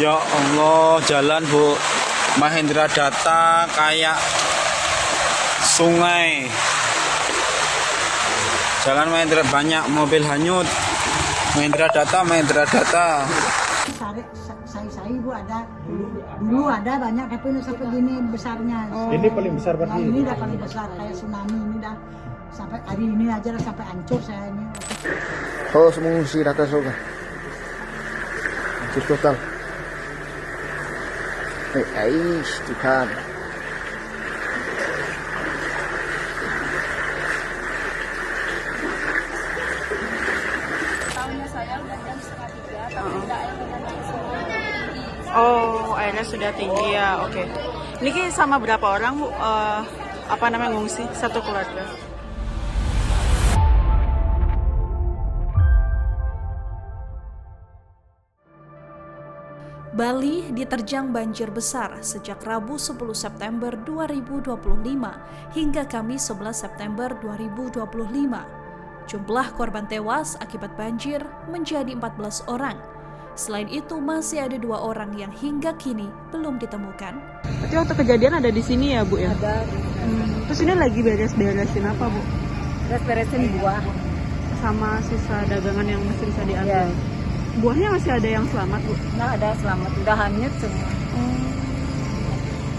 Ya Allah, jalan Bu Mahendra Data kayak sungai. Jalan Mahendra banyak mobil hanyut. Mahendra Data. Saya Bu ada dulu ada banyak tapi ini sampai gini besarnya. Ini paling besar Nah, berarti. ini dah paling besar kayak tsunami ini dah sampai hari ini aja dah sampai hancur saya ini. Oh, mengungsi rata soga. Hancur total. Aish, Tuhan. Tahunnya saya udah jam 2:30, tapi tidak air dengan semua tinggi. Oh, airnya sudah tinggi ya. Oke. Ini sama berapa orang Bu? Apa namanya ngungsi? Satu keluarga. Bali diterjang banjir besar sejak Rabu 10 September 2025 hingga Kamis 11 September 2025. Jumlah korban tewas akibat banjir menjadi 14 orang. Selain itu masih ada 2 orang yang hingga kini belum ditemukan. Berarti waktu kejadian ada di sini ya Bu ya? Ada Terus ini lagi beres-beresin apa Bu? beresin buah. Sama sisa dagangan yang masih bisa diambil. Ya, Buahnya masih ada yang selamat Bu? nggak ada selamat, udah hanyut semua.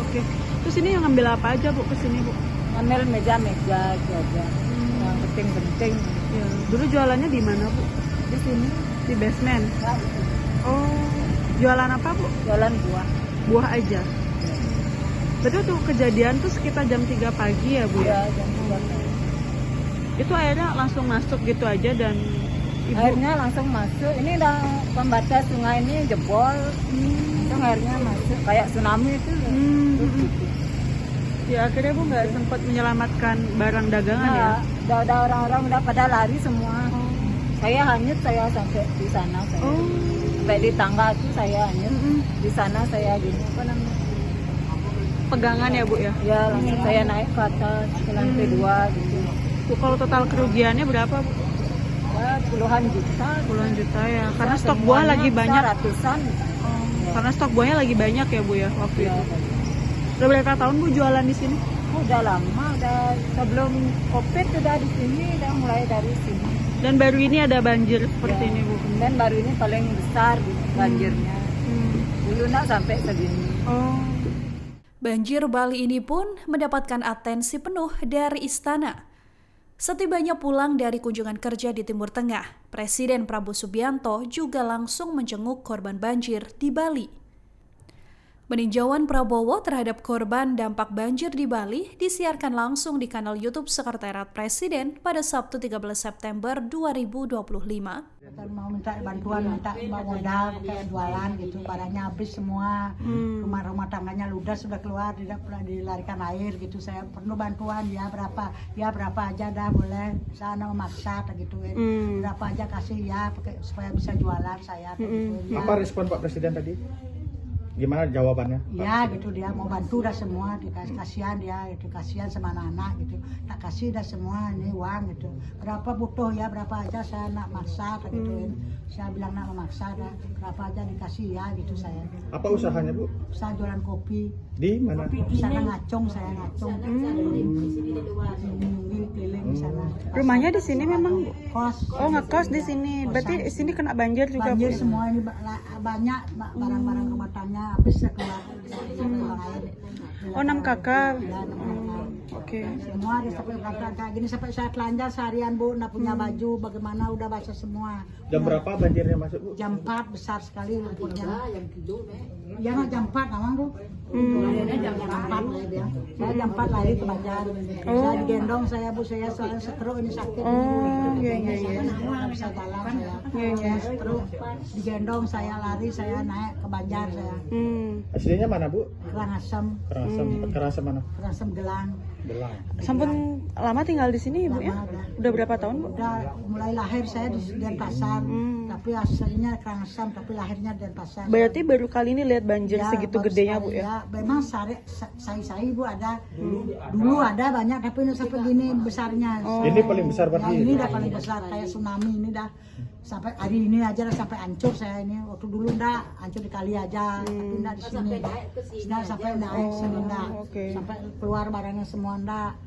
Oke. Terus ini yang ngambil apa aja Bu kesini Bu? Ngambil meja-meja itu aja. Yang penting-penting Ya. Dulu jualannya di mana Bu? di sini. Di basement. Nggak, Oh, jualan apa Bu? jualan buah. Buah aja. Berarti waktu kejadian tuh sekitar jam 3 pagi ya Bu ya? Ya, jam 3. Itu airnya langsung masuk gitu aja dan Ibu Airnya langsung masuk. Ini udah pembatas sungai ini jebol. Itu airnya masuk kayak tsunami itu. Ya akhirnya Bu nggak sempat menyelamatkan barang dagangan ya? Nah, udah orang-orang udah pada lari semua. Saya hanyut, saya sampai di sana saya. Sampai di tangga itu saya hanyut. Di sana saya gini apa namanya? Pegangan ya Bu ya? Ya langsung saya naik ke atas ke lantai 2 gitu. Bu, kalau total kerugiannya berapa Bu? Ya puluhan juta. Puluhan juta ya? Karena stok Semuanya buah lagi bisa banyak. ratusan. Karena stok buahnya lagi banyak ya Bu ya waktu Ya, itu. Udah berapa tahun Bu jualan di sini? udah lama, udah sebelum COVID udah di sini, udah mulai dari sini. Dan baru ini ada banjir seperti Ya, ini Bu? Dan baru ini paling besar banjirnya. Dulu nak sampai segini. Oh. Banjir Bali ini pun mendapatkan atensi penuh dari istana. Setibanya pulang dari kunjungan kerja di Timur Tengah, Presiden Prabowo Subianto juga langsung menjenguk korban banjir di Bali. Peninjauan Prabowo terhadap korban dampak banjir di Bali disiarkan langsung di kanal YouTube Sekretariat Presiden pada Sabtu 13 September 2025. Kita mau minta bantuan, minta modal kayak jualan gitu, barangnya habis semua. Rumah-rumah tangganya ludas sudah keluar, tidak pernah dilarikan air gitu. Saya perlu bantuan ya berapa aja dah boleh. Sana memaksa gitu. Berapa aja kasih ya supaya bisa jualan saya gitu. Ya. Apa respon Pak Presiden tadi? Gimana jawabannya? Ya gitu, dia mau bantu dah semua, kasihan dia, itu kasihan sama anak-anak gitu, tak kasih dah semua ini uang gitu, berapa butuh ya berapa aja saya nak maksa gituin, saya bilang nak memaksa dah berapa aja dikasih ya gitu saya. Apa usahanya Bu? Saya jualan kopi Di mana? di sana ngacung, saya ngacung keliling di sana. Rumahnya di sini memang Bu? Kos. Oh ngekos di sini. Berarti sini kena banjir juga Banjir Bu? semua ini banyak barang-barang rumah tangga habis keluar air. Oh 6 kakak. Ya, Oke. semua dia sampai berangkat kayak gini sampai saya telanjang seharian Bu, nggak punya baju, bagaimana udah basah semua. Jam berapa banjirnya masuk Bu? Jam 4 besar sekali lumpurnya. Ya nggak jam 4 awang Bu. Jam 4 lah dia. Saya jam 4 lari ke Banjar. Saya digendong saya Bu, saya soalnya stroke ini sakit. Iya. Nggak bisa jalan saya. Saya stroke, digendong saya lari, saya naik ke Banjar saya. Aslinya mana Bu? Karangasem, Kerasem mana? Karangasem Gelang. Belang. Sampun lama tinggal di sini Ibu ya? Lama udah. Udah berapa tahun Bu? Udah mulai lahir saya di Denpasar, Tapi aslinya Kerangsam, tapi lahirnya Denpasar. Berarti baru kali ini lihat banjir segitu baru gedenya Bu sekali, ya? Memang sai Bu ada. Dulu ada banyak, tapi ini sampai gini besarnya. Ini paling besar Ya, berarti. ini dah paling besar kayak tsunami ini dah. Sampai hari ini aja dah sampai hancur saya ini. Waktu dulu dah hancur di kali aja, tapi enggak di sini. Enggak sampai naik sini enggak. oke. Sampai keluar barangnya semua enggak.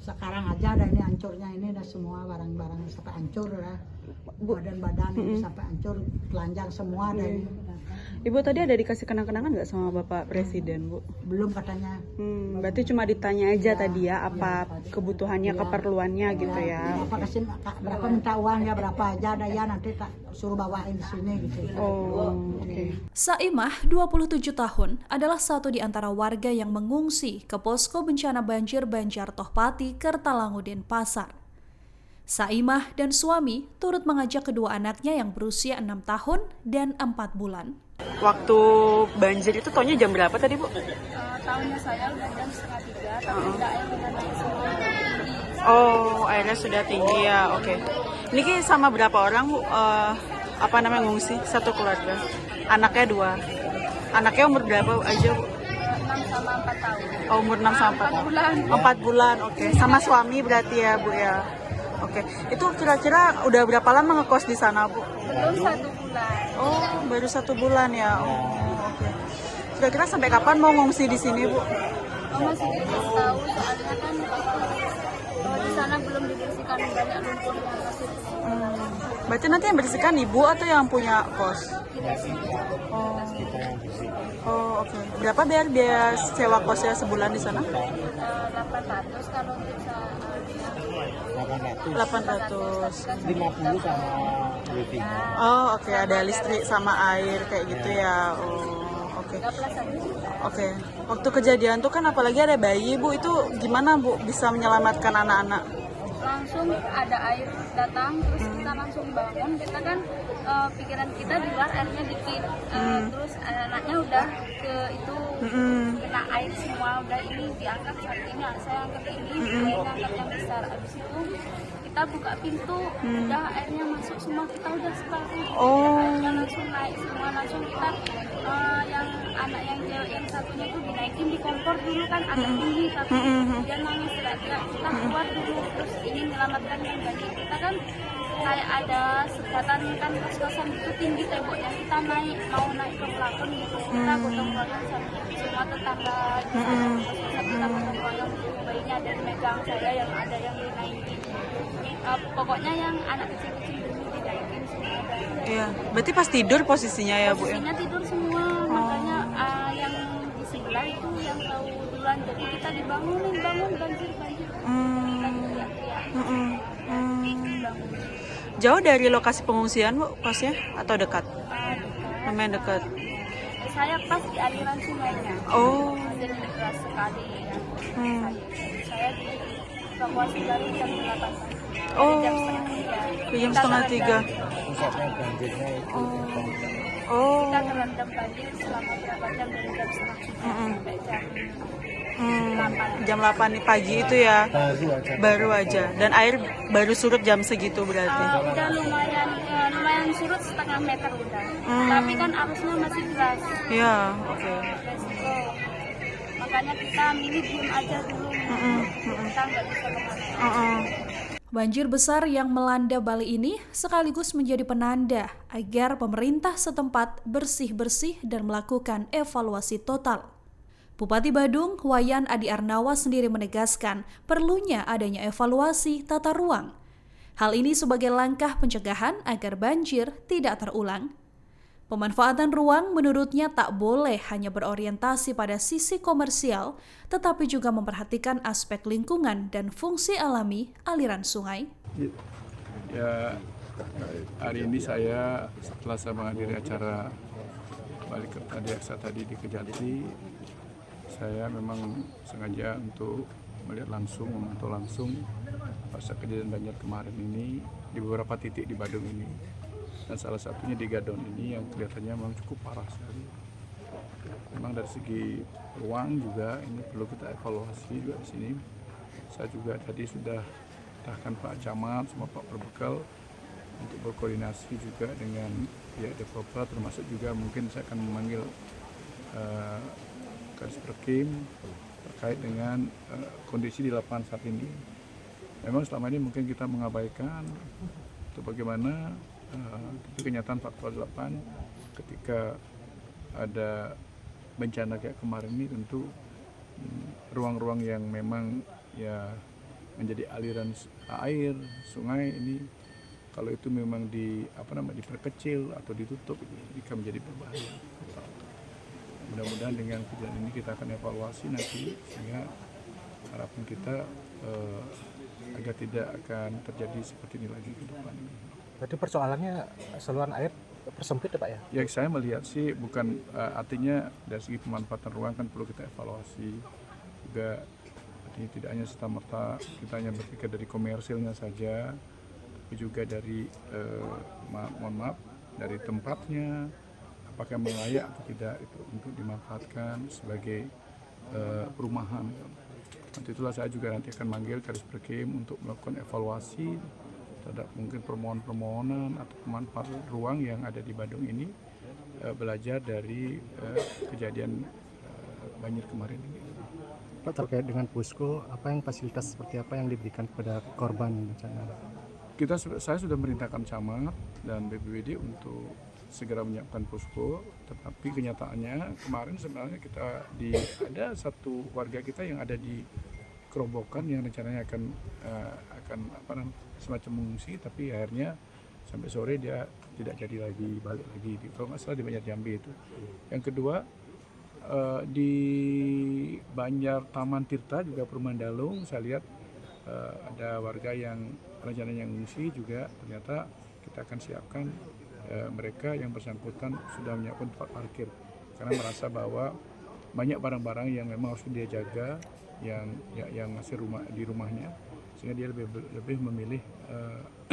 Sekarang aja dah ini hancurnya ini dah semua barang-barang sampai hancur dah. Badan-badan ini sampai hancur, telanjang semua dah ini. Ibu tadi ada dikasih kenang-kenangan nggak sama Bapak Presiden Bu? Belum katanya. Berarti cuma ditanya aja tadi ya apa kebutuhannya, Iya. keperluannya gitu ya? Apa kasih berapa minta uang ya berapa aja dah ya nanti tak suruh bawain di sini gitu. Oh, oke. Saimah, 27 tahun, adalah satu di antara warga yang mengungsi ke posko bencana banjir Banjar Tohpati, Kertalangu, Denpasar. Saimah dan suami turut mengajak kedua anaknya yang berusia 6 tahun dan 4 bulan. Waktu banjir itu tahunnya jam berapa tadi Bu? Tahunnya saya udah jam 2:30, tapi tidak yang naik semua tinggi. Oh, airnya sudah tinggi ya, oke. Niki sama berapa orang Bu? Apa namanya ngungsi? Satu keluarga. Anaknya 2. Anaknya umur berapa aja Bu? 6 sama 4 tahun. Oh, umur 6 sama 4 tahun. 4 bulan. 4 bulan, oke. Sama suami berarti ya Bu ya? Oke. Itu kira-kira udah berapa lama ngekos di sana Bu? Belum 1 bulan. Oh, baru 1 bulan ya. Oh, oke. Kira-kira sampai kapan mau ngungsi di sini Bu? Masih belum tahu soalnya kan di sana belum dibersihkan banyak lumpur yang masih. Berarti nanti yang bersihkan Ibu atau yang punya kos? Oh, oh oke. Berapa biaya sewa kosnya sebulan di sana? 800 kalau untuk 800. 50 sama living. Oh, oke, ada listrik sama air kayak gitu ya. Oh, oke. Oke. Waktu kejadian tuh kan apalagi ada bayi, Bu, itu gimana Bu bisa menyelamatkan anak-anak? langsung ada air datang terus kita langsung bangun. Kita kan pikiran kita di luar airnya dikit, terus anaknya udah ke itu kena air semua, udah ini diangkat satu ini, saya angkat ini, saya angkat yang besar. Abis itu kita buka pintu, udah airnya masuk semua, kita udah separuh, airnya langsung naik semua, langsung kita yang anak yang cewek yang satunya itu dinaikin di kompor dulu kan agak tinggi, tapi dia nangis teriak-teriak, kita keluar dulu terus ingin menyelamatkan yang banyak. Kita kan kayak ada sebatan kan kos-kosan itu tinggi temboknya, kita mau naik ke pelakon gitu, kita gotong royong semua tetangga di kos-kosan, kita gotong royong, bayinya ada yang megang, saya yang ada yang dinaikin, pokoknya yang anak kecil-kecil dulu dinaikin semua. Iya, berarti pas tidur posisinya ya Bu ya? Posisinya tidur semua, makanya yang di sebelah itu yang tahu duluan, jadi kita dibangunin, bangun banjir. Kita teriak-teriak. Bangun. Jauh dari lokasi pengungsian Bu kosnya atau dekat? Lumayan dekat. Saya pas di aliran sungainya. Oh. Jadi deras sekali ya. Saya di evakuasi dari jam 8. Oh. Jam setengah 3. Jam setengah 3. Pusatnya banjirnya itu. Oh. Kita terendam banjir selama berapa jam dari jam setengah 3 sampai jam 8. Jam 8 pagi itu ya? Baru aja. Dan air baru surut jam segitu berarti? Udah lumayan surut setengah meter udah. Tapi kan arusnya masih deras. Iya, oke. Resiko. Makanya kita milih diem aja dulu. Kita nggak bisa kemana. Banjir besar yang melanda Bali ini sekaligus menjadi penanda agar pemerintah setempat bersih-bersih dan melakukan evaluasi total. Bupati Badung, Wayan Adi Arnawa sendiri menegaskan perlunya adanya evaluasi tata ruang. Hal ini sebagai langkah pencegahan agar banjir tidak terulang. Pemanfaatan ruang menurutnya tak boleh hanya berorientasi pada sisi komersial, tetapi juga memperhatikan aspek lingkungan dan fungsi alami aliran sungai. Ya, hari ini saya setelah saya menghadiri acara balik ke Adiaksa tadi di Kejati, saya memang sengaja untuk melihat langsung, memantau langsung pasca kejadian banjir kemarin ini di beberapa titik di Badung ini, dan salah satunya di Gadon ini yang kelihatannya memang cukup parah sekali. Memang dari segi ruang juga ini perlu kita evaluasi juga di sini. Saya juga tadi sudah tahkan Pak Camat sama Pak Perbekal untuk berkoordinasi juga dengan pihak developer, termasuk juga mungkin saya akan memanggil Kadis Perkim terkait dengan kondisi di lapangan saat ini. Memang selama ini mungkin kita mengabaikan itu bagaimana kenyataan faktual di lapangan ketika ada bencana kayak kemarin ini, tentu ruang-ruang yang memang ya menjadi aliran air sungai ini, kalau itu memang diperkecil atau ditutup, itu bisa menjadi berbahaya. Mudah-mudahan dengan kejadian ini kita akan evaluasi nanti, sehingga harapan kita agar tidak akan terjadi seperti ini lagi ke depan. Berarti persoalannya saluran air persempit ya Pak ya? Ya, saya melihat sih bukan artinya dari segi pemanfaatan ruang kan perlu kita evaluasi juga, artinya tidak hanya serta-merta kita hanya berpikir dari komersilnya saja, tapi juga dari mohon maaf dari tempatnya, apakah memang layak atau tidak itu untuk dimanfaatkan sebagai perumahan. Nanti itulah saya juga nanti akan manggil Kadis Perkim untuk melakukan evaluasi terhadap mungkin permohonan-permohonan atau pemanfaatan ruang yang ada di Badung ini, belajar dari kejadian banjir kemarin ini. Pak, terkait dengan posko, apa yang fasilitas seperti apa yang diberikan kepada korban bencana? Saya sudah merintahkan camat dan BPBD untuk segera menyiapkan posko, tetapi kenyataannya kemarin sebenarnya ada satu warga kita yang ada di Kerobokan yang rencananya akan semacam mengungsi, tapi akhirnya sampai sore dia tidak jadi lagi balik lagi kalau nggak salah di Banjar Jambi itu. Yang kedua di Banjar Taman Tirta juga Perumahan Dalung, saya lihat ada warga yang rencananya mengungsi juga, ternyata kita akan siapkan mereka yang bersangkutan sudah menyiapkan tempat parkir karena merasa bahwa banyak barang-barang yang memang harus dia jaga yang masih di rumahnya, sehingga dia lebih memilih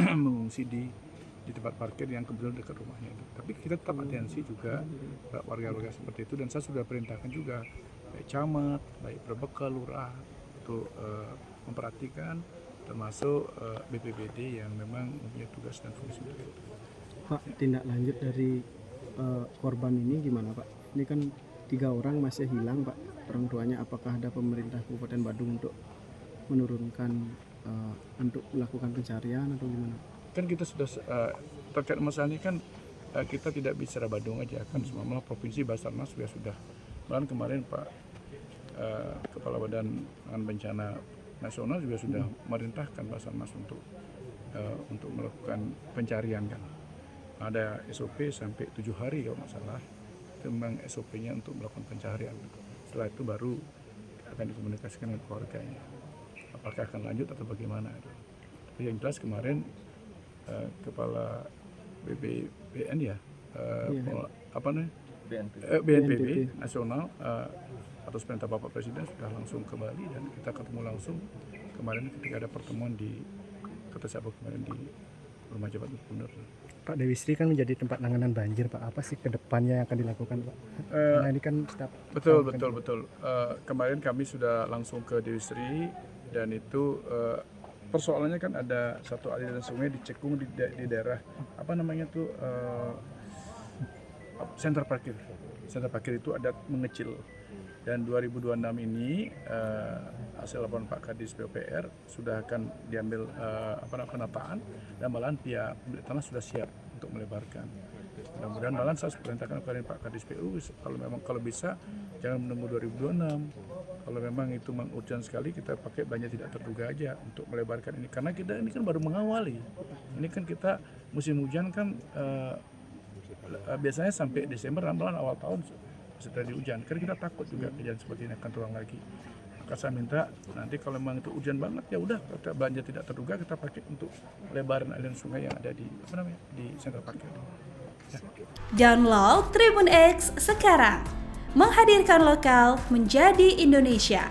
mengungsi di tempat parkir yang kebetulan dekat rumahnya itu. Tapi kita tetap atensi juga warga-warga seperti itu, dan saya sudah perintahkan juga baik camat, baik berbekal lurah untuk memperhatikan, termasuk BPBD yang memang mempunyai tugas dan fungsi itu. Pak, tindak lanjut dari korban ini gimana Pak? Ini kan 3 orang masih hilang Pak, orang tuanya. Apakah ada pemerintah Kabupaten Badung untuk menurunkan untuk melakukan pencarian atau gimana? Kan kita sudah terkait masalah ini kan kita tidak bicara Badung aja, kan semua provinsi Basarnas juga sudah. Bahkan kemarin Pak Kepala Badan Bencana Nasional juga sudah merintahkan Basarnas untuk melakukan pencarian kan. Ada SOP sampai 7 hari kalau nggak salah. Itu memang SOP-nya untuk melakukan pencarian. Setelah itu baru akan dikomunikasikan dengan keluarganya. Apakah akan lanjut atau bagaimana? Tapi yang jelas kemarin Kepala BNPB BNPB Nasional atas perintah Bapak Presiden sudah langsung ke Bali, dan kita ketemu langsung kemarin ketika ada pertemuan di Kota Sabah kemarin di Rumah Jabatan Gubernur. Pak, Dewi Sri kan menjadi tempat penanganan banjir Pak. Apa sih kedepannya yang akan dilakukan Pak? Nah, ini kan betul. Kemarin kami sudah langsung ke Dewi Sri, dan itu persoalannya kan ada satu aliran sungai di Cekung di daerah Center Parkir. Center Parkir itu ada mengecil. Dan 2026 ini hasil laporan Pak Kadis PUPR sudah akan diambil penataan, dan malahan pihak pemilik tanah sudah siap untuk melebarkan. Mudah-mudahan malahan saya perintahkan kepada Pak Kadis PU kalau bisa jangan menunggu 2026. Kalau memang itu urgent sekali, kita pakai banyak tidak terduga aja untuk melebarkan ini, karena kita ini kan baru mengawali. Ini kan kita musim hujan kan biasanya sampai Desember, malahan awal tahun setelah hujan, karena kita takut juga kejadian seperti ini akan terulang lagi. Maka saya minta nanti kalau memang itu hujan banget, ya udah kita belanja tidak terduga, kita pakai untuk lebaran aliran sungai yang ada di Center Parkir. Ya. Download Tribun X sekarang, menghadirkan lokal menjadi Indonesia.